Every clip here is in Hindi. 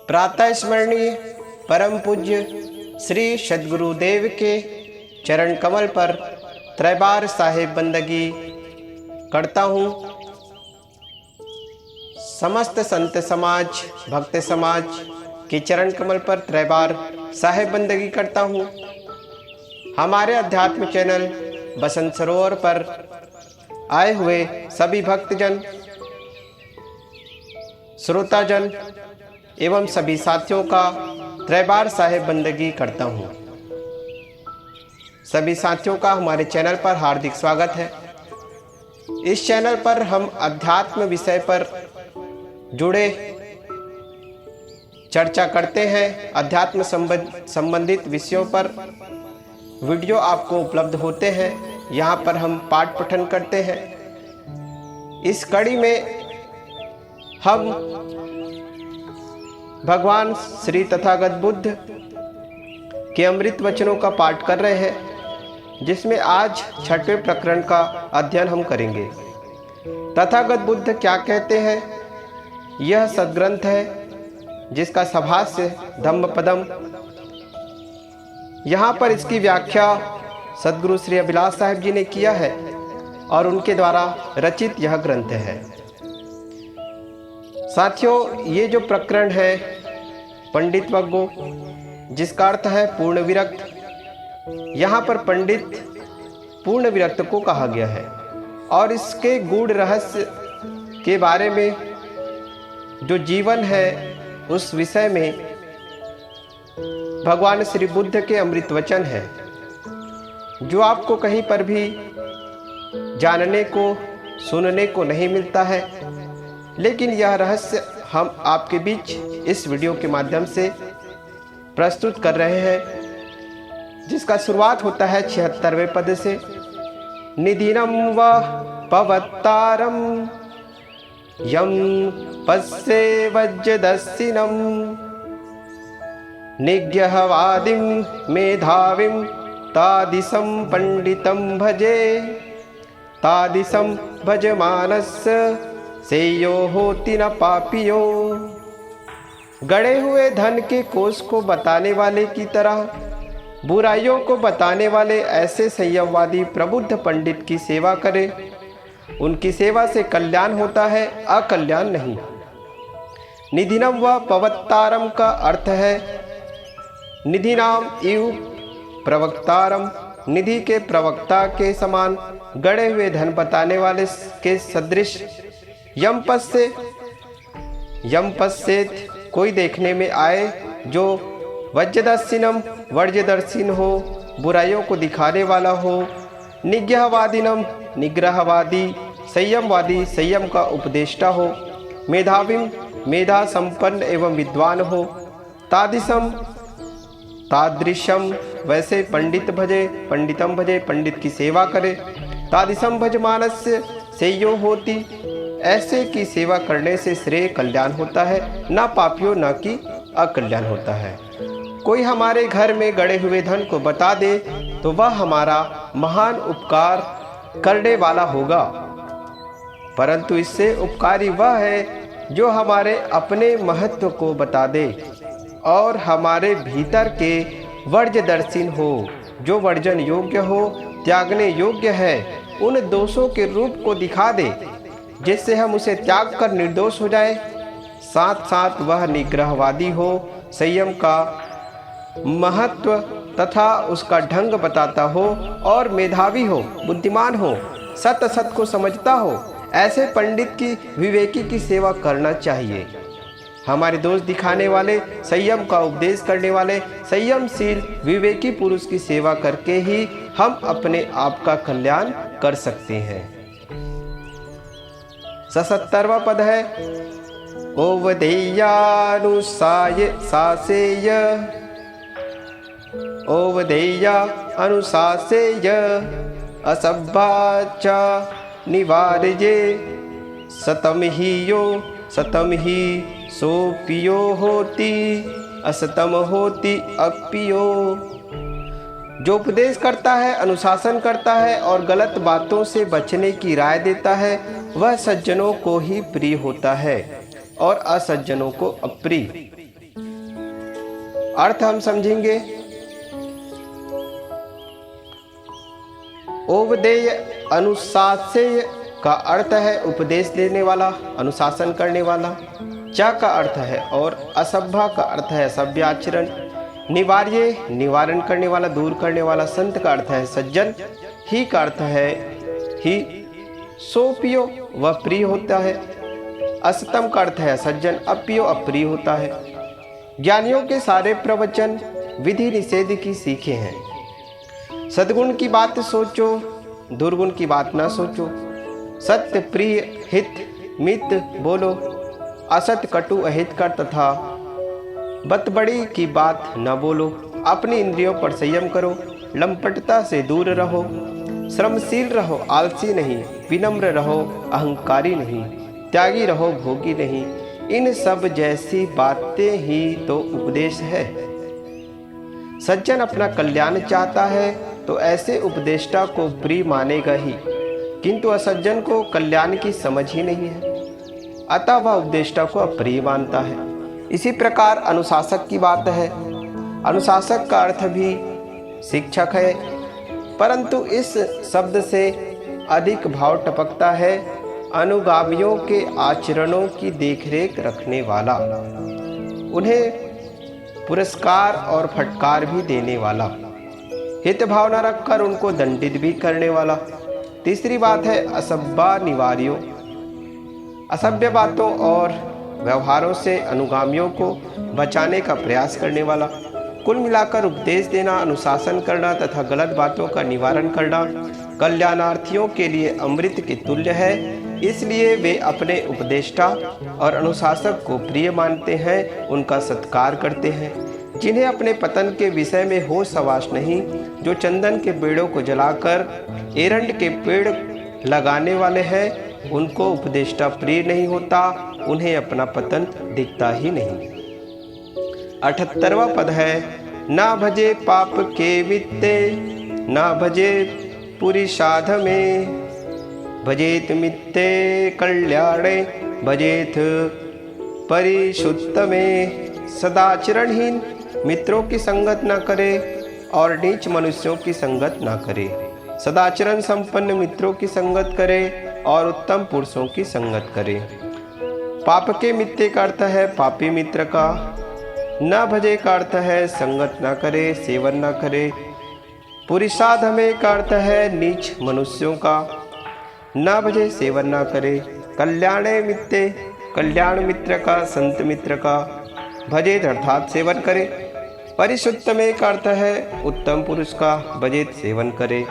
प्रातः स्मरणीय परम पूज्य श्री सद्गुरुदेव के चरण कमल पर त्रैबार साहिब बंदगी करता हूँ। समस्त संत समाज, भक्त समाज के चरण कमल पर त्रैबार साहिब बंदगी करता हूँ। हमारे अध्यात्म चैनल बसंत सरोवर पर आए हुए सभी भक्तजन, श्रोताजन एवं सभी साथियों का त्रैबार साहिब बंदगी करता हूँ। सभी साथियों का हमारे चैनल पर हार्दिक स्वागत है। इस चैनल पर हम अध्यात्म विषय पर जुड़े चर्चा करते हैं। अध्यात्म संबंधित विषयों पर वीडियो आपको उपलब्ध होते हैं। यहाँ पर हम पाठ पठन करते हैं। इस कड़ी में हम भगवान श्री तथागत बुद्ध के अमृत वचनों का पाठ कर रहे हैं, जिसमें आज 6वें प्रकरण का अध्ययन हम करेंगे। तथागत बुद्ध क्या कहते हैं? यह सद्ग्रंथ है जिसका सभाष्य धम्मपदम। यहाँ पर इसकी व्याख्या सद्गुरु श्री अभिलाष साहिब जी ने किया है और उनके द्वारा रचित यह ग्रंथ है। साथियों, ये जो प्रकरण है पंडित वग्गो, जिसका अर्थ है पूर्ण विरक्त, यहाँ पर पंडित पूर्ण विरक्त को कहा गया है और इसके गूढ़ रहस्य के बारे में जो जीवन है उस विषय में भगवान श्री बुद्ध के अमृत वचन है, जो आपको कहीं पर भी जानने को, सुनने को नहीं मिलता है। लेकिन यह रहस्य हम आपके बीच इस वीडियो के माध्यम से प्रस्तुत कर रहे हैं, जिसका शुरुआत होता है 76वें पद से। निधिनम व पवत्तारम यम पस्ये वज्रदस्सिनम निग्रहवादिम मेधाविम तादिशं पंडितं भजे तादिशं भजमानस्य सेयो होति न पापियो। गड़े हुए धन के कोष को बताने वाले की तरह बुराइयों को बताने वाले ऐसे संयमवादी प्रबुद्ध पंडित की सेवा करे। उनकी सेवा से कल्याण होता है, अकल्याण नहीं। निधिनम व पवत्तारम का अर्थ है निधिनाम इव प्रवक्तारम, निधि के प्रवक्ता के समान, गड़े हुए धन बताने वाले के सदृश। यम पश्येत, कोई देखने में आए जो वज्रदर्शिनम, वर्ज्यदर्शिन हो, बुराइयों को दिखाने वाला हो। निग्रहवादिनम, निग्रहवादी, संयमवादी, संयम का उपदेष्टा हो। मेधाविम, मेधा संपन्न एवं विद्वान हो। तादिशम, तादृशम, वैसे पंडित भजे, पंडितम भजे, पंडित की सेवा करे। तादिशम भजमानस्य सेयो होती, ऐसे की सेवा करने से श्रेय कल्याण होता है, ना पापियों ना कि अकल्याण होता है। कोई हमारे घर में गड़े हुए धन को बता दे तो वह हमारा महान उपकार करने वाला होगा, परंतु इससे उपकारी वह है जो हमारे अपने महत्व को बता दे और हमारे भीतर के वर्ज्यदर्शिन हो, जो वर्जन योग्य हो, त्यागने योग्य है, उन दोषों के रूप को दिखा दे जिससे हम उसे त्याग कर निर्दोष हो जाए। साथ साथ वह निग्रहवादी हो, संयम का महत्व तथा उसका ढंग बताता हो और मेधावी हो, बुद्धिमान हो, सत्य सत्य को समझता हो। ऐसे पंडित की, विवेकी की सेवा करना चाहिए। हमारे दोष दिखाने वाले, संयम का उपदेश करने वाले, संयमशील विवेकी पुरुष की सेवा करके ही हम अपने आप का कल्याण कर सकते हैं। 77वां पद है ओवदेयानुसाय सासेय, ओवदेया अनुशासेय असभ्याचा निवारये सतम ही सोपियो होती असतम होती अपियो। जो उपदेश करता है, अनुशासन करता है और गलत बातों से बचने की राय देता है, वह सज्जनों को ही प्रिय होता है और असज्जनों को अप्रिय। अर्थ हम समझेंगे। उपदेय अनुशासेय का अर्थ है उपदेश देने वाला, अनुशासन करने वाला। च का अर्थ है और, असभ्य का अर्थ है असभ्य आचरण। निवार्य निवारण करने वाला, दूर करने वाला। संत का अर्थ है सज्जन। ही का अर्थ है ही, सोपियो वह प्रिय होता है। असतम का अर्थ है सज्जन, अप्रियो अप्रिय होता है। ज्ञानियों के सारे प्रवचन विधि निषेध की सीखे हैं। सद्गुण की बात सोचो, दुर्गुण की बात ना सोचो। सत्य प्रिय हित मित बोलो, असत कटु अहितकर तथा बतबड़ी की बात न बोलो। अपनी इंद्रियों पर संयम करो, लंपटता से दूर रहो। श्रमशील रहो, आलसी नहीं। विनम्र रहो, अहंकारी नहीं। त्यागी रहो, भोगी नहीं। इन सब जैसी बातें ही तो उपदेश है। सज्जन अपना कल्याण चाहता है तो ऐसे उपदेष्टा को प्रिय मानेगा ही, किंतु असज्जन को कल्याण की समझ ही नहीं है, अतः वह उपदेष्टा को अप्रिय मानता है। इसी प्रकार अनुशासक की बात है। अनुशासक का अर्थ भी शिक्षक है, परंतु इस शब्द से अधिक भाव टपकता है अनुगामियों के आचरणों की देखरेख रखने वाला, उन्हें पुरस्कार और फटकार भी देने वाला, हित भावना रखकर उनको दंडित भी करने वाला। तीसरी बात है असभ्य निवार्यों, असभ्य बातों और व्यवहारों से अनुगामियों को बचाने का प्रयास करने वाला। कुल मिलाकर उपदेश देना, अनुशासन करना तथा गलत बातों का निवारण करना कल्याणार्थियों के लिए अमृत के तुल्य है। इसलिए वे अपने उपदेष्टा और अनुशासक को प्रिय मानते हैं, उनका सत्कार करते हैं। जिन्हें अपने पतन के विषय में होश हवास नहीं, जो चंदन के पेड़ों को जलाकर एरंड के पेड़ लगाने वाले हैं, उनको उपदेष्टा प्रिय नहीं होता, उन्हें अपना पतन दिखता ही नहीं। 78वां पद है ना भजे पाप के वित्ते, ना भजे पुरुषाध में, भजेत मित्ते कल्याणे, भजेत परिशुद्ध में। सदाचरणहीन मित्रों की संगत न करे और नीच मनुष्यों की संगत न करे। सदाचरण संपन्न मित्रों की संगत करे और उत्तम पुरुषों की संगत करे। पाप के मित्ते का अर्थ है पापी मित्र का। न भजे का अर्थ है संगत न करे, सेवन न करे। पुरुषाध में का अर्थ है नीच मनुष्यों का। न भजे सेवन न करे। कल्याणे मित्ते, कल्याण मित्र का, संत मित्र का। भजेत अर्थात सेवन करे। परिशुद्ध में का अर्थ है उत्तम पुरुष का। भजेत सेवन करे।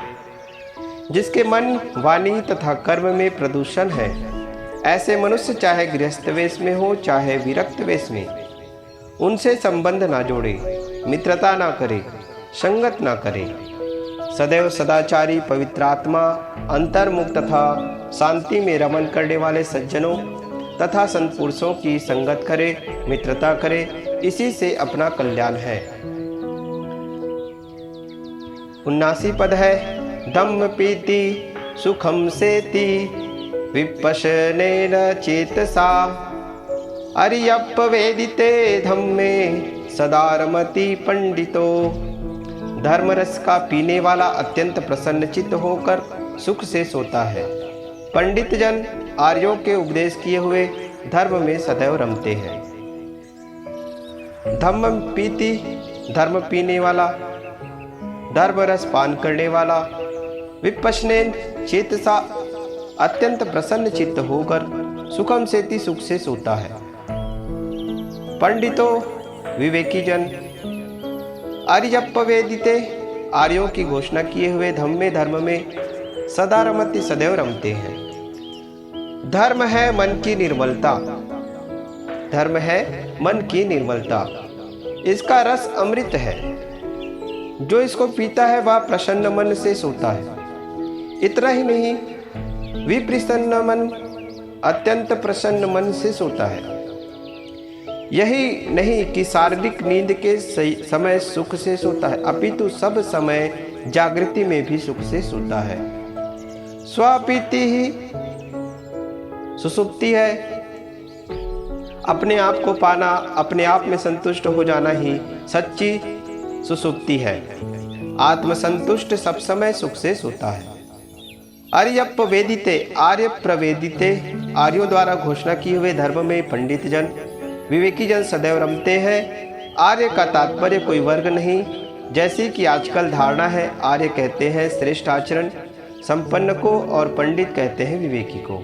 जिसके मन, वाणी तथा कर्म में प्रदूषण है, ऐसे मनुष्य चाहे गृहस्थ वेश में हो चाहे विरक्त वेश में, उनसे संबंध ना जोड़े, मित्रता ना करे, संगत ना करे। सदैव सदाचारी, पवित्रात्मा, अंतर्मुख तथा शांति में रमन करने वाले सज्जनों तथा संत पुरुषों की संगत करे, मित्रता करे, इसी से अपना कल्याण है। 79 पद है धम्म पीति सुखम सेति, विपश्यनेन चेतसा, अर्यप्पवेदिते धम्मे सदा रमति पंडितो। धर्मरस का पीने वाला अत्यंत प्रसन्नचित्त होकर सुख से सोता है। पंडित जन आर्यों के उपदेश किए हुए धर्म में सदैव रमते हैं। धम्म पीति, धर्म पीने वाला, धर्मरस पान करने वाला। विपश्यनेन चेतसा, अत्यंत प्रसन्न चित्त होकर सुखम सेति, सुख से सोता है। पंडितों, विवेकी जन। आर्यप्पवेदिते, आर्यों की घोषणा किए हुए धम्मे, धर्म में सदा रमति, सदैव रमते हैं। धर्म है मन की निर्मलता, धर्म है मन की निर्मलता। इसका रस अमृत है। जो इसको पीता है वह प्रसन्न मन से सोता है। इतना ही नहीं, विप्रसन्न मन अत्यंत प्रसन्न मन से सोता है। यही नहीं कि शारीरिक नींद के समय सुख से सोता है, अपितु सब समय जागृति में भी सुख से सोता है। स्वपीति ही सुसुप्ति है। अपने आप को पाना, अपने आप में संतुष्ट हो जाना ही सच्ची सुसुप्ति है। आत्मसंतुष्ट सब समय सुख से सोता है। आर्यप वेदिते, आर्य प्रवेदिते, आर्यों द्वारा घोषणा किए हुए धर्म में पंडित जन, विवेकी जन सदैव रमते हैं। आर्य का तात्पर्य कोई वर्ग नहीं, जैसी कि आजकल धारणा है। आर्य कहते हैं श्रेष्ठ आचरण संपन्न को और पंडित कहते हैं विवेकी को।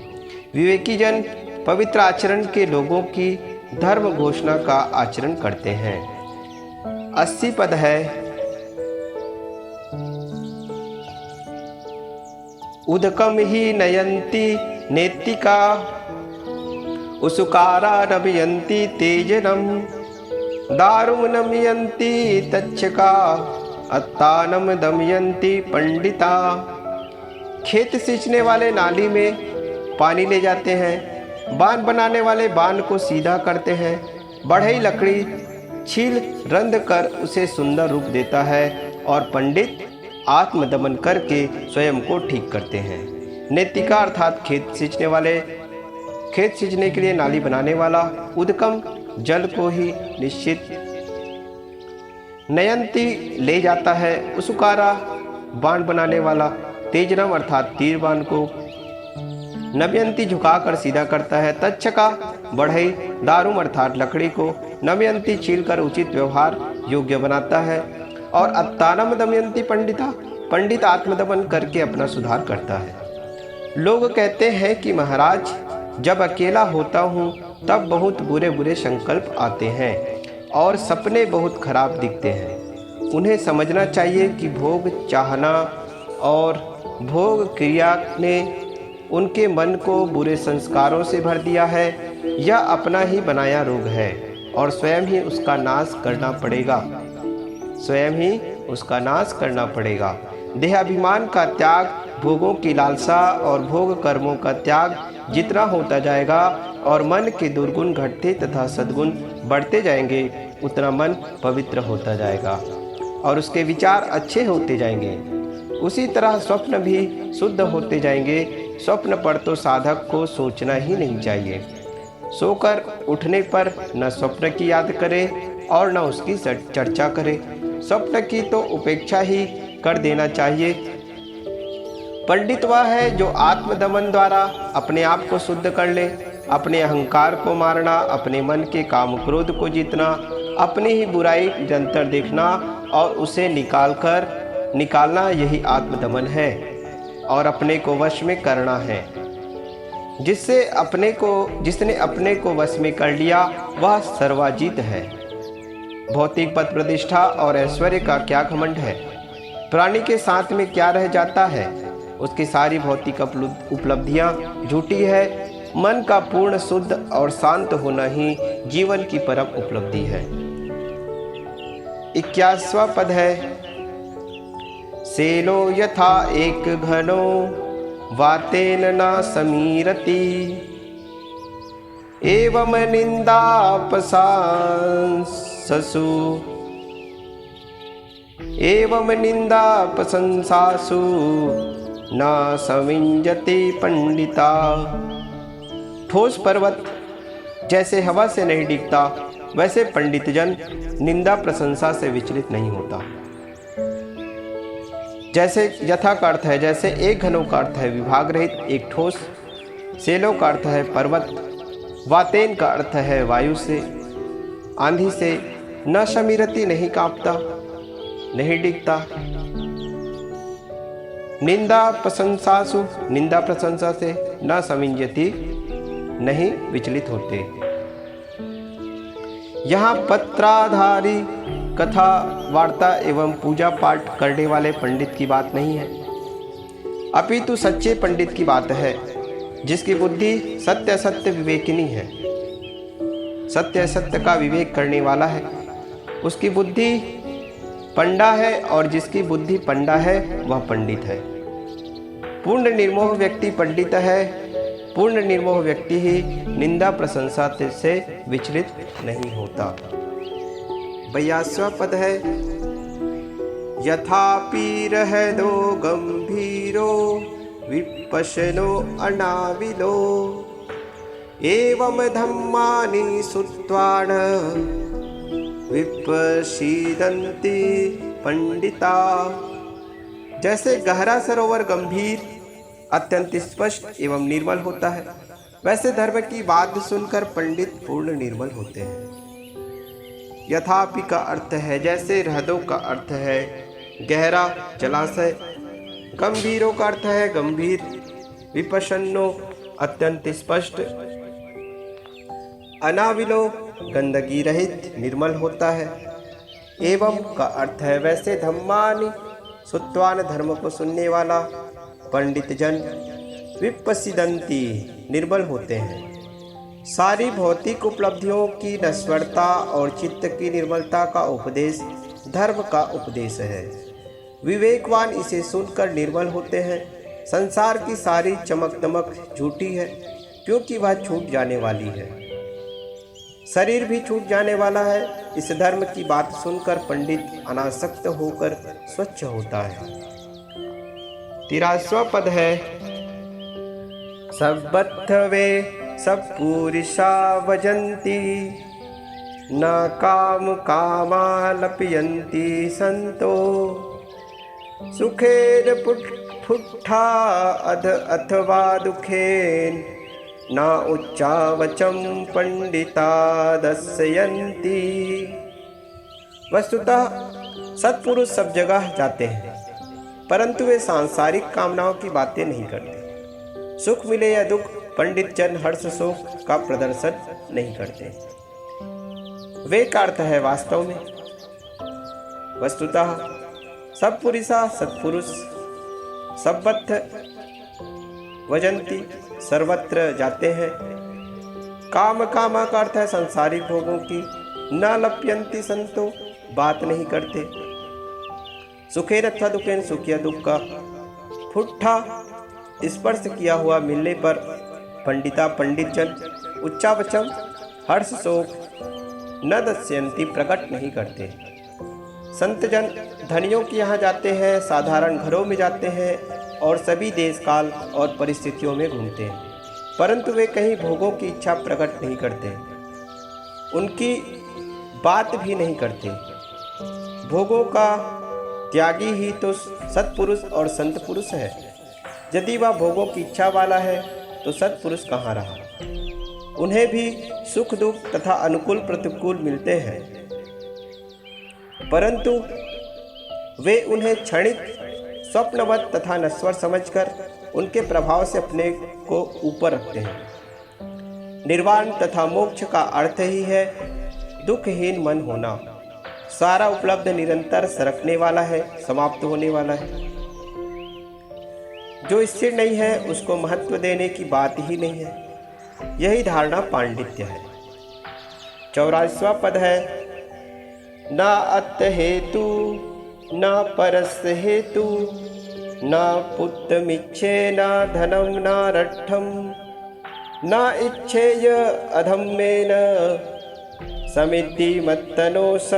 विवेकी जन पवित्र आचरण के लोगों की धर्म घोषणा का आचरण करते हैं। 80 पद है। उदकम ही नयंती नेत्तिका, उसुकारा नमयंती तेजनम, दारुम नमयंती तच्छका, अत्तानम दमयंती पंडिता। खेत सींचने वाले नाली में पानी ले जाते हैं, बांध बनाने वाले बांध को सीधा करते हैं, बढ़ई लकड़ी छील रंध कर उसे सुंदर रूप देता है, और पंडित आत्मदमन करके स्वयं को ठीक करते हैं। नेतिका अर्थात खेत सींचने वाले, खेत सींचने के लिए नाली बनाने वाला। उदकम जल को ही निश्चित, नयंती ले जाता है, उसुकारा बाण बनाने वाला, तेजनम अर्थात तीर बाण को, नमयंती झुकाकर सीधा करता है, तच्छका बढ़ई, दारुम अर्थात लकड़ी को, नमयंती छीलकर उचित व्यवहार योग्य बनाता है, और अत्तानम दमयंती पंडिता, पंडित आत्मदमन करके अपना सुधार करता है। लोग कहते हैं कि महाराज जब अकेला होता हूँ तब बहुत बुरे बुरे संकल्प आते हैं और सपने बहुत खराब दिखते हैं। उन्हें समझना चाहिए कि भोग चाहना और भोग क्रिया ने उनके मन को बुरे संस्कारों से भर दिया है। यह अपना ही बनाया रोग है और स्वयं ही उसका नाश करना पड़ेगा, स्वयं ही उसका नाश करना पड़ेगा। देहाभिमान का त्याग, भोगों की लालसा और भोग कर्मों का त्याग जितना होता जाएगा और मन के दुर्गुण घटते तथा सद्गुण बढ़ते जाएंगे, उतना मन पवित्र होता जाएगा और उसके विचार अच्छे होते जाएंगे। उसी तरह स्वप्न भी शुद्ध होते जाएंगे। स्वप्न पर तो साधक को सोचना ही नहीं चाहिए। सोकर उठने पर न स्वप्न की याद करे और न उसकी चर्चा करे। स्वप्न की तो उपेक्षा ही कर देना चाहिए। पंडित वह है जो आत्मदमन द्वारा अपने आप को शुद्ध कर ले। अपने अहंकार को मारना, अपने मन के काम क्रोध को जीतना, अपनी ही बुराई निरंतर देखना और उसे निकालना यही आत्मदमन है और अपने को वश में करना है। जिसने अपने को वश में कर लिया वह सर्वाजीत है। भौतिक पद प्रतिष्ठा और ऐश्वर्य का क्या घमंड है। प्राणी के साथ में क्या रह जाता है। उसकी सारी भौतिक उपलब्धियां झूठी है। मन का पूर्ण शुद्ध और शांत होना ही जीवन की परम उपलब्धि है। 21वां पद है। सेलो यथा एक घनो वातेन न समीरति, एवं निंदापशंसासु न संविंजते पंडिता। ठोस पर्वत जैसे हवा से नहीं डिगता, वैसे पंडित जन निंदा प्रशंसा से विचलित नहीं होता। जैसे यथा का अर्थ है जैसे, एक घनो का अर्थ है विभाग रहित एक ठोस, सेलो का अर्थ है पर्वत, वातेन का अर्थ है वायु से, आंधी से, न शमीरति नहीं कांपता, नहीं डिगता, निंदा प्रशंसासु निंदा प्रशंसा से, न समिंजति नहीं विचलित होते। यहाँ पत्राधारी कथा वार्ता एवं पूजा पाठ करने वाले पंडित की बात नहीं है, अपितु सच्चे पंडित की बात है, जिसकी बुद्धि सत्य असत्य विवेकिनी है, सत्य असत्य का विवेक करने वाला है। उसकी बुद्धि पंडा है और जिसकी बुद्धि पंडा है वह पंडित है। पूर्ण निर्मोह व्यक्ति पंडित है। पूर्ण निर्मोह व्यक्ति ही निंदा प्रशंसा से विचलित नहीं होता। 82वां पद है। यथापि रहदो गंभीरो विपशनो अनाविलो, एवं धम्मानि श्रुत्वान् विपश्यन्ति पंडिता। जैसे गहरा सरोवर गंभीर, अत्यंत स्पष्ट एवं निर्मल होता है, वैसे धर्म की बात सुनकर पंडित पूर्ण निर्मल होते हैं। यथापि का अर्थ है जैसे, हृदयों का अर्थ है गहरा जलाशय, गंभीरों का अर्थ है गंभीर, विपश्यन्नो अत्यंत स्पष्ट, अनाविलो गंदगी रहित निर्मल होता है। एवं का अर्थ है वैसे, धम्मानि श्रुत्वान् धर्म को सुनने वाला, पंडित जन विपश्यन्ति निर्मल होते हैं। सारी भौतिक उपलब्धियों की नश्वरता और चित्त की निर्मलता का उपदेश धर्म का उपदेश है। विवेकवान इसे सुनकर निर्मल होते हैं। संसार की सारी चमक दमक झूठी है, क्योंकि वह छूट जाने वाली है। शरीर भी छूट जाने वाला है। इस धर्म की बात सुनकर पंडित अनासक्त होकर स्वच्छ होता है। 83वां पद है, सब्बत्थवे सत्पुरुषा भजन्ति, न काम कामा लपयन्ति संतो, सुखेन पुट्ठा अध अथवा दुखेन, न उच्चावचम पंडिता दस्यन्ति। वस्तुतः सत्पुरुष सब जगह जाते हैं, परंतु वे सांसारिक कामनाओं की बातें नहीं करते। सुख मिले या दुख, पंडित जन हर्ष शोक का प्रदर्शन नहीं करते। वे का अर्थ है वास्तव में, वस्तुतः सब पुरुषा सत्पुरुष, सब्बत्थ वजंती सर्वत्र जाते हैं। काम कामा का अर्थ है संसारिक भोगों की, न लप्यंती संतो बात नहीं करते। सुखेन अथवा दुखेन, सुख या दुख का फुट्ठा स्पर्श किया हुआ मिलने पर पंडिता पंडित जन उच्चावचम हर्ष शोक न दस्यंती प्रकट नहीं करते। संत जन धनियों के यहाँ जाते हैं, साधारण घरों में जाते हैं और सभी देश काल और परिस्थितियों में घूमते हैं, परंतु वे कहीं भोगों की इच्छा प्रकट नहीं करते, उनकी बात भी नहीं करते। भोगों का त्यागी ही तो सत्पुरुष और संत पुरुष है। यदि वह भोगों की इच्छा वाला है तो सत्पुरुष कहाँ रहा। उन्हें भी सुख दुख तथा अनुकूल प्रतिकूल मिलते हैं, परंतु वे उन्हें क्षणिक स्वप्नवत तथा नश्वर समझकर उनके प्रभाव से अपने को ऊपर रखते हैं। निर्वाण तथा मोक्ष का अर्थ ही है दुखहीन मन होना। सारा उपलब्ध निरंतर सरकने वाला है, समाप्त होने वाला है। जो स्थिर नहीं है उसको महत्व देने की बात ही नहीं है। यही धारणा पांडित्य है। 84वां पद है, न अत हेतु न परस हेतु न पुत्रमिच्छे न धनम न रट्ठम न इच्छेय अधम्मेन समिति मत्तनो स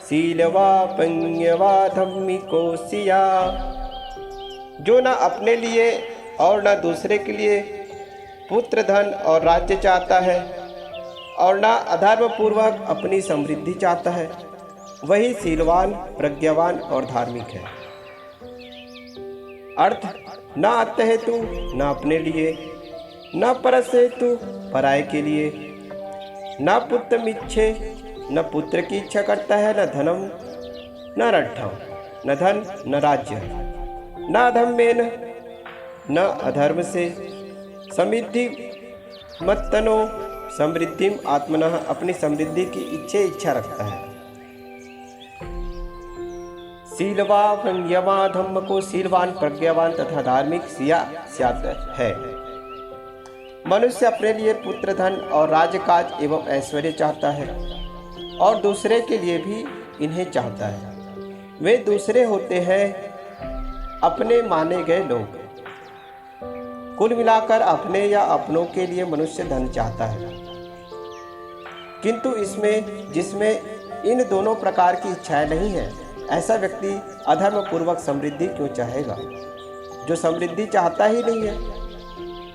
शीलवा पंगवा धम्मिकोसिया। जो न अपने लिए और न दूसरे के लिए पुत्र धन और राज्य चाहता है और न अधर्म पूर्वक अपनी समृद्धि चाहता है, वही शीलवान प्रज्ञावान और धार्मिक है। अर्थ, न अत हेतु न अपने लिए, न परस हेतु पराये के लिए, न पुत्र मिच्छे न पुत्र की इच्छा करता है, न धनम न रट्ठम न धन न राज्य, न अधम्मेन न अधर्म से, समृद्धि मत्तनो समृद्धिम आत्मनः अपनी समृद्धि की इच्छा रखता है। शीलवा प्रज्ञावा धम्म को शीलवान प्रज्ञावान तथा धार्मिक सिया स्यात है। मनुष्य अपने लिए पुत्र धन और राजकाज एवं ऐश्वर्य चाहता है और दूसरे के लिए भी इन्हें चाहता है। वे दूसरे होते हैं अपने माने गए लोग। कुल मिलाकर अपने या अपनों के लिए मनुष्य धन चाहता है, किंतु जिसमें इन दोनों प्रकार की इच्छाएं नहीं है, ऐसा व्यक्ति अधर्म पूर्वक समृद्धि क्यों चाहेगा। जो समृद्धि चाहता ही नहीं है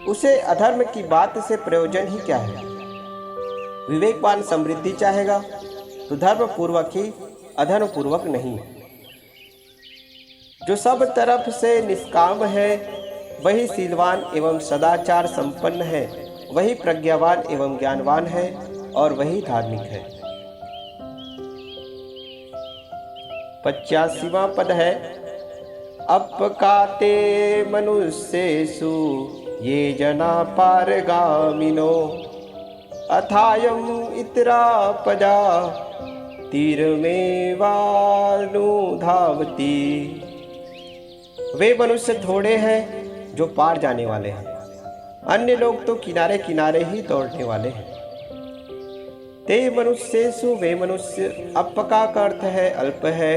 उसे अधर्म की बात से प्रयोजन ही क्या है। विवेकवान समृद्धि चाहेगा तो धर्म पूर्वक ही, अधर्म पूर्वक नहीं। जो सब तरफ से निष्काम है वही शीलवान एवं सदाचार संपन्न है, वही प्रज्ञावान एवं ज्ञानवान है और वही धार्मिक है। 85वां पद है, अपकाते मनुष्येषु ये जना पारगामिनो अथायम इतरा पजा तीरमेवानुधावती। वे मनुष्य थोड़े हैं जो पार जाने वाले हैं, अन्य लोग तो किनारे किनारे ही दौड़ने वाले हैं। ते मनुष्येषु वे मनुष्य, अपका का अर्थ है अल्प है,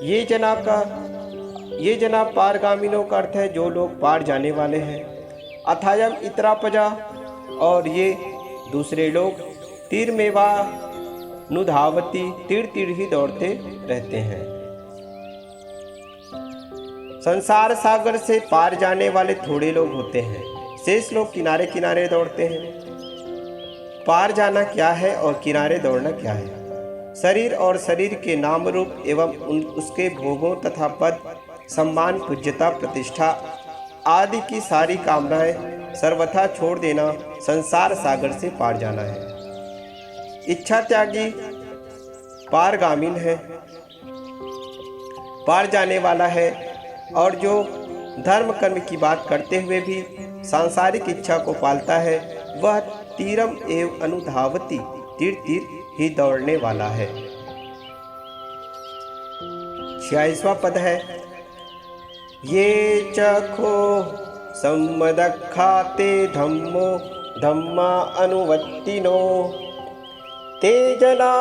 ये जना पारगामिनों का अर्थ है जो लोग पार जाने वाले हैं, अथायम इतरा पजा और ये दूसरे लोग, तीर मेवा नुधावती तीर तीर ही दौड़ते रहते हैं। संसार सागर से पार जाने वाले थोड़े लोग होते हैं, शेष लोग किनारे किनारे दौड़ते हैं। पार जाना क्या है और किनारे दौड़ना क्या है। शरीर और शरीर के नाम रूप एवं उसके भोगों तथा पद, सम्मान, पूज्यता, प्रतिष्ठा आदि की सारी कामनाएं सर्वथा छोड़ देना संसार सागर से पार जाना है। इच्छा त्यागी पारगामीन है, पार जाने वाला है, और जो धर्म कर्म की बात करते हुए भी सांसारिक इच्छा को पालता है वह तीरम एवं अनुधावती तीर तीर ही दौड़ने वाला है। 46वां पद है, ये चखो सम्मदखाते धम्मो धम्मा अनुवत्तिनो ते जना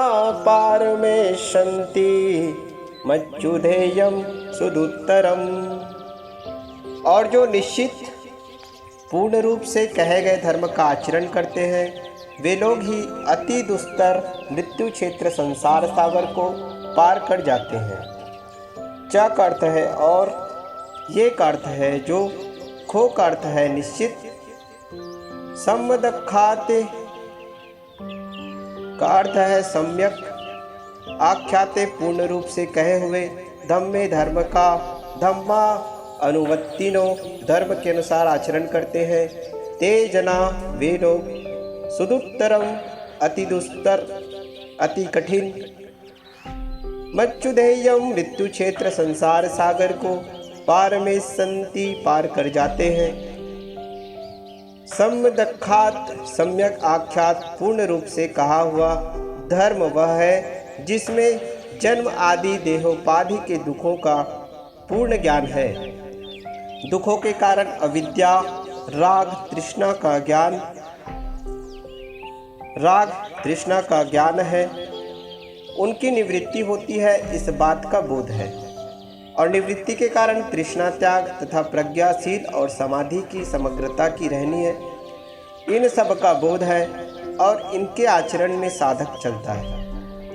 पारमेशन्ति मच्युधेयम सुदुत्तरम। और जो निश्चित पूर्ण रूप से कहे गए धर्म का आचरण करते हैं वे लोग ही अति दुस्तर मृत्यु क्षेत्र संसार सागर को पार कर जाते हैं। च का अर्थ है और, ये का अर्थ है जो, खो का अर्थ है निश्चित, सम्मदखाते का अर्थ है सम्यक, आख्याते पूर्ण रूप से कहे हुए, धम्मे धर्म का, धम्मा अनुवत्तिनो धर्म के अनुसार आचरण करते हैं, ते जना वे लोग, सुदुत्तरम अति दुस्तर अति कठिन, मच्युधेयम मृत्यु क्षेत्र संसार सागर को पार में संति पार कर जाते हैं। सम्मदखात सम्यक आख्यात पूर्ण रूप से कहा हुआ धर्म वह है जिसमें जन्म आदि देहोपाधि के दुखों का पूर्ण ज्ञान है। दुखों के कारण अविद्या, राग तृष्णा का ज्ञान है, उनकी निवृत्ति होती है इस बात का बोध है, और निवृत्ति के कारण तृष्णा त्याग तथा प्रज्ञाशील और समाधि की समग्रता की रहनी है। इन सब का बोध है और इनके आचरण में साधक चलता है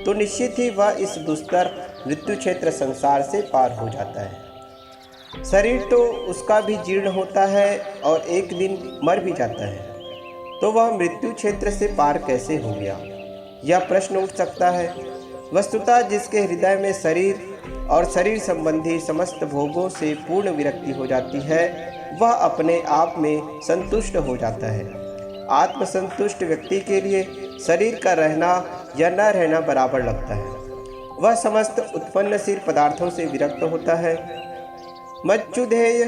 तो निश्चित ही वह इस दुस्तर मृत्यु क्षेत्र संसार से पार हो जाता है। शरीर तो उसका भी जीर्ण होता है और एक दिन मर भी जाता है, तो वह मृत्यु क्षेत्र से पार कैसे हो गया, यह प्रश्न उठ सकता है। वस्तुतः जिसके हृदय में शरीर और शरीर संबंधी समस्त भोगों से पूर्ण विरक्ति हो जाती है वह अपने आप में संतुष्ट हो जाता है। आत्मसंतुष्ट व्यक्ति के लिए शरीर का रहना या न रहना बराबर लगता है। वह समस्त उत्पन्नशील पदार्थों से विरक्त होता है। मच्युधेय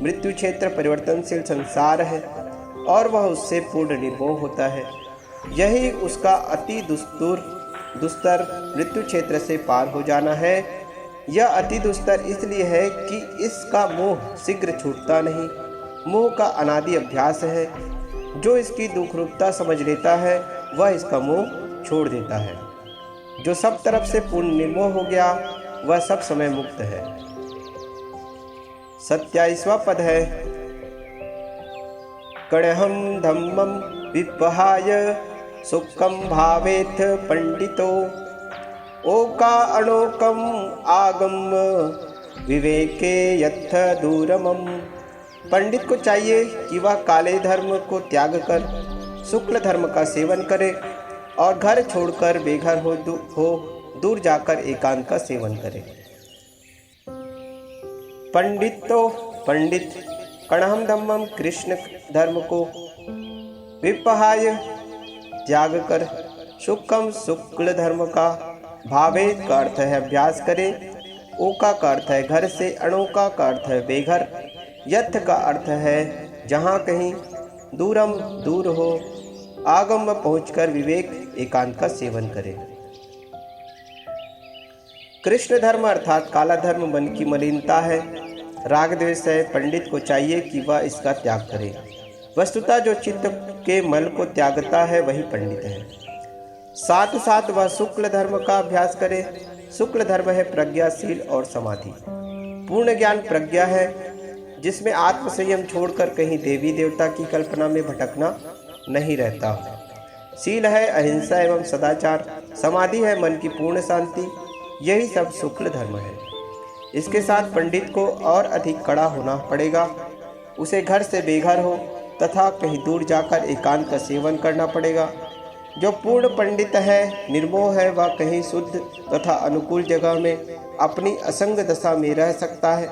मृत्यु क्षेत्र परिवर्तनशील संसार है और वह उससे पूर्ण निर्मोह होता है। यही उसका अति दुस्तर मृत्यु क्षेत्र से पार हो जाना है। यह अति दुस्तर इसलिए है कि इसका मोह शीघ्र छूटता नहीं। मोह का अनादि अभ्यास है। जो इसकी दुखरूपता समझ लेता है वह इसका मोह छोड़ देता है। जो सब तरफ से पूर्ण निर्मोह हो गया वह सब समय मुक्त है। 27वां पद है, कणहम धम्मम विपहाय सुखम भावेथ पंडितो ओका अणोकम आगम विवेके यथ दूरमम। पंडित को चाहिए कि वह काले धर्म को त्याग कर शुक्ल धर्म का सेवन करे और घर छोड़कर बेघर हो दूर जाकर एकांत का सेवन करे। पंडित कणहम धम्मम कृष्ण धर्म को विपहाय त्याग कर शुक्लम शुक्ल धर्म का भावेद का अर्थ है अभ्यास करे, ओका का अर्थ है घर से, अणोका का अर्थ है बेघर, यथ का अर्थ है जहाँ कहीं, दूरम दूर हो, आगम में पहुंचकर विवेक एकांत का सेवन करे। कृष्ण धर्म अर्थात काला धर्म मन की मलिनता है, राग द्वेष है। पंडित को चाहिए कि वह इसका त्याग करे। वस्तुतः जो चित्त के मल को त्यागता है वही पंडित है। साथ साथ वह शुक्ल धर्म का अभ्यास करे। शुक्ल धर्म है प्रज्ञाशील और समाधि। पूर्ण ज्ञान प्रज्ञा है जिसमें आत्म संयम छोड़कर कहीं देवी देवता की कल्पना में भटकना नहीं रहता। शील है अहिंसा एवं सदाचार। समाधि है मन की पूर्ण शांति। यही सब शुक्ल धर्म है। इसके साथ पंडित को और अधिक कड़ा होना पड़ेगा। उसे घर से बेघर हो तथा कहीं दूर जाकर एकांत का सेवन करना पड़ेगा। जो पूर्ण पंडित है, निर्मोह है, वह कहीं शुद्ध तथा अनुकूल जगह में अपनी असंग दशा में रह सकता है।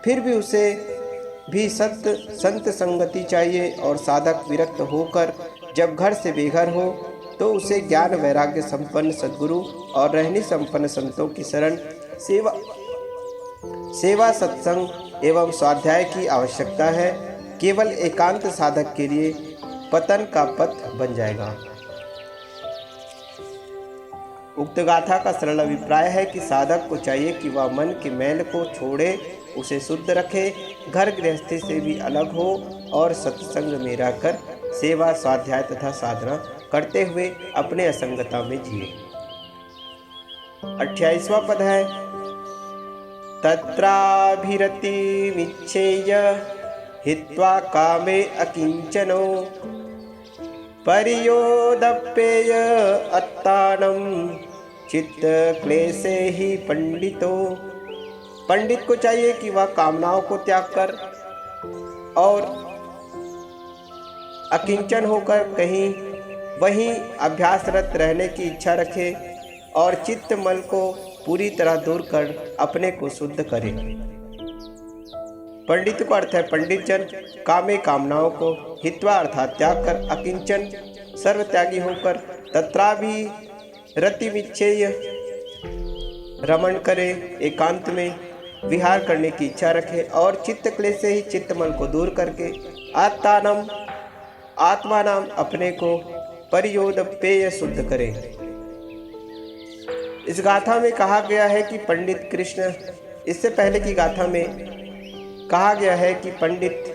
फिर भी उसे भी संत संगति चाहिए और साधक विरक्त होकर जब घर से बेघर हो तो उसे ज्ञान वैराग्य संपन्न सद्गुरु और रहनी संपन्न संतों की शरण, सेवा सत्संग एवं स्वाध्याय की आवश्यकता है। केवल एकांत साधक के लिए पतन का पथ बन जाएगा। उक्त गाथा का सरल अभिप्राय है कि साधक को चाहिए कि वह मन के मैल को छोड़े, उसे शुद्ध रखे, घर गृहस्थी से भी अलग हो और सत्संग में रहकर सेवा स्वाध्याय तथा साधना करते हुए अपने असंगता में जिए। 28वां पद है तत्राभिरति विच्छेय हित्वा कामे अकिंचनो परियोदप्येय अत्तानं चित्त क्लेशे ही पंडितो। पंडित को चाहिए कि वह कामनाओं को त्याग कर और अकिंचन होकर कहीं वहीं अभ्यासरत रहने की इच्छा रखे और चित्त मल को पूरी तरह दूर कर अपने को शुद्ध करे। पंडित को अर्थ है पंडित जन कामे कामनाओं को हित्वा अर्थात त्याग कर, अकिंचन सर्व त्यागी होकर, तत्रा भी रति विच्छेय रमण करे, एकांत में विहार करने की इच्छा रखे और चित्त क्लेश से ही चित्तमल को दूर करके आत्मानम आत्मानाम अपने को परियोदप्येय शुद्ध करे। इस गाथा में कहा गया है कि पंडित कृष्ण, इससे पहले की गाथा में कहा गया है कि पंडित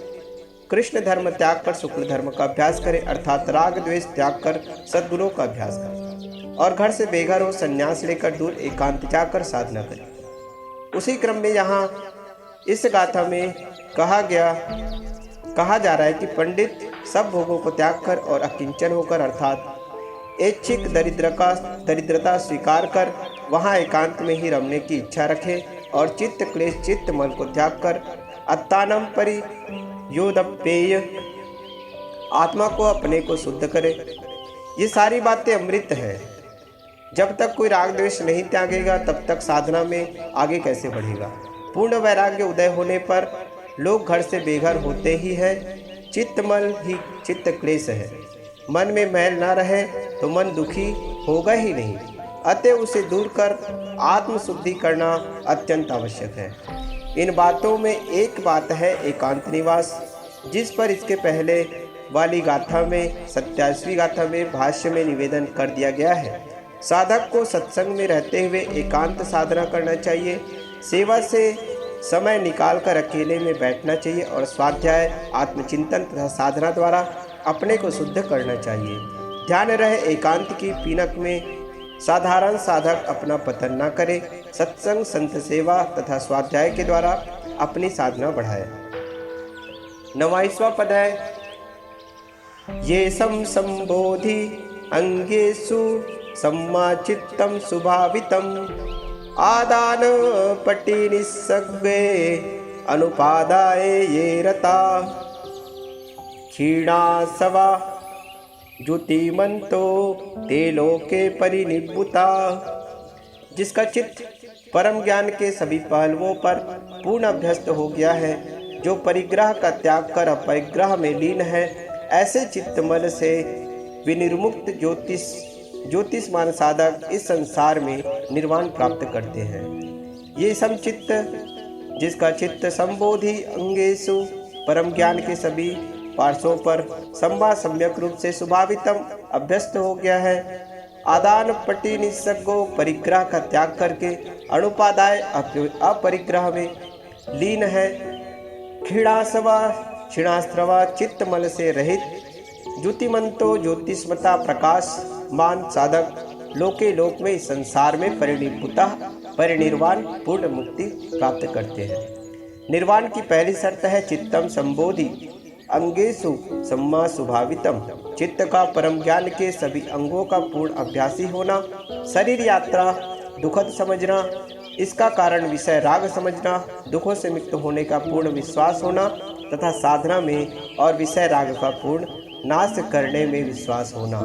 कृष्ण धर्म त्याग कर शुक्ल धर्म का अभ्यास करे, अर्थात राग द्वेष त्याग कर सद्गुणों का अभ्यास करे और घर से बेघर हो संन्यास लेकर दूर एकांत जाकर साधना करे। उसी क्रम में यहाँ इस गाथा में कहा जा रहा है कि पंडित सब भोगों को त्याग कर और अकिंचन होकर अर्थात ऐच्छिक दरिद्रता स्वीकार कर वहाँ एकांत में ही रमने की इच्छा रखे और चित्त क्लेश चित्त मल को त्याग कर अत्तानम परियोदप्येय आत्मा को अपने को शुद्ध करे। ये सारी बातें अमृत है। जब तक कोई राग द्वेष नहीं त्यागेगा तब तक साधना में आगे कैसे बढ़ेगा। पूर्ण वैराग्य उदय होने पर लोग घर से बेघर होते ही हैं। चित्तमल ही चित्त क्लेश है। मन में मैल ना रहे तो मन दुखी होगा ही नहीं, अतः उसे दूर कर आत्मशुद्धि करना अत्यंत आवश्यक है। इन बातों में एक बात है एकांत निवास, जिस पर इसके पहले वाली गाथा में 27वीं गाथा में भाष्य में निवेदन कर दिया गया है। साधक को सत्संग में रहते हुए एकांत साधना करना चाहिए। सेवा से समय निकालकर अकेले में बैठना चाहिए और स्वाध्याय आत्मचिंतन तथा साधना द्वारा अपने को शुद्ध करना चाहिए। ध्यान रहे एकांत की पीनक में साधारण साधक अपना पतन न करे, सत्संग संत सेवा तथा स्वाध्याय के द्वारा अपनी साधना बढ़ाए। 29वां पद है ये संबोधि अंगेषु सम्मा चित्तम सुभावितम आदान पटी निस्सग्गे अनुपादाय ये रता क्षीणासवा ज्योतिमंतो ते लोके परिनिभूता। जिसका चित्त परम ज्ञान के सभी पहलुओं पर पूर्ण अभ्यस्त हो गया है, जो परिग्रह का त्याग कर अपरिग्रह में लीन है, ऐसे चित्तमल से विनिर्मुक्त ज्योतिषमान साधक इस संसार में निर्वाण प्राप्त करते हैं। ये समचित्त, जिसका चित्त संबोधि अंगेशु परम ज्ञान के सभी पार्श्वों पर सम्मा सम्यक रूप से सुभावितम अभ्यस्त हो गया है, आदान पटी निसर्गो परिग्रह का त्याग करके अनुपादाय अपरिग्रह में लीन है। क्षीणासवा क्षीणास्त्रवा चित्तमल से रहित ज्योतिमंतो ज्योतिष्मता प्रकाशमान साधक लोके लोक में इस संसार में परिनिर्वाण पूर्ण मुक्ति प्राप्त करते हैं। निर्वाण की पहली शर्त है चित्तम संबोधि अंगेशु सम्मा स्वभावितम। चित्त का परम ज्ञान के सभी अंगों का पूर्ण अभ्यासी होना, शरीर यात्रा दुखद समझना, इसका कारण विषय राग समझना, दुखों से मुक्त होने का पूर्ण विश्वास होना तथा साधना में और विषय राग का पूर्ण नाश करने में विश्वास होना।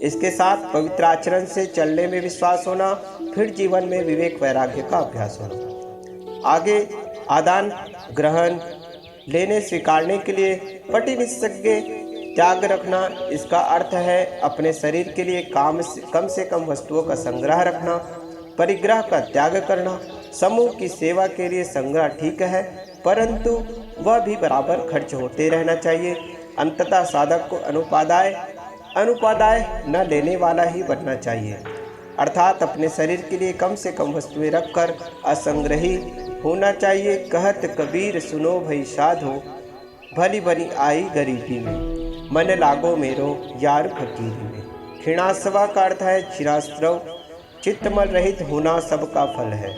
इसके साथ पवित्र आचरण से चलने में विश्वास होना, फिर जीवन में विवेक वैराग्य का अभ्यास होना। आगे आदान ग्रहण लेने स्वीकारने के लिए पटी निसर्ग त्याग रखना। इसका अर्थ है अपने शरीर के लिए कम से कम वस्तुओं का संग्रह रखना, परिग्रह का त्याग करना। समूह की सेवा के लिए संग्रह ठीक है, परंतु वह भी बराबर खर्च होते रहना चाहिए। अंततः साधक को अनुपादाय न लेने वाला ही बनना चाहिए, अर्थात अपने शरीर के लिए कम से कम वस्तुएं रखकर असंग्रही होना चाहिए। कहत कबीर सुनो भई साधो, भली भली आई गरीबी में, मन लागो मेरो यार फकीरी में। क्षीणास्त्रवा का अर्थ है क्षीरास्त्रव, चित्तमल रहित होना सबका फल है।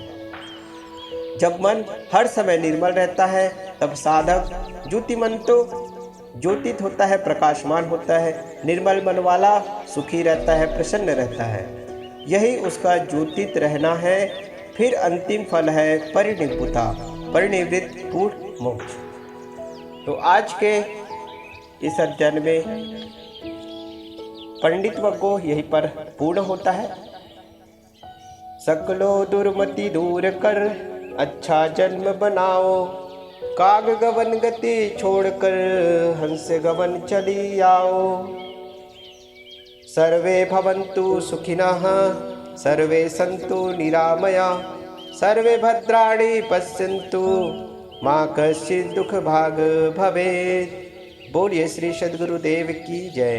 जब मन हर समय निर्मल रहता है तब साधक ज्योतिमंतो ज्योतित होता है, प्रकाशमान होता है। निर्मल मन वाला सुखी रहता है, प्रसन्न रहता है, यही उसका ज्योतित रहना है। फिर अंतिम फल है परिनिभूता, परिनिवृत्त पूर्ण मोक्ष। तो आज के इस अध्ययन में पंडित्व को यहीं पर पूर्ण होता है। सकलो दुर्मति दूर कर अच्छा जन्म बनाओ, काग गवन गति छोड़कर हंस गवन चली आओ। सर्वे भवन्तु सुखिनः सर्वे सन्तु निरामया, सर्वे भद्राणि पश्यन्तु मा कश्चित् दुख भाग भवेत्। बोलिए श्री सद्गुरुदेव की जय।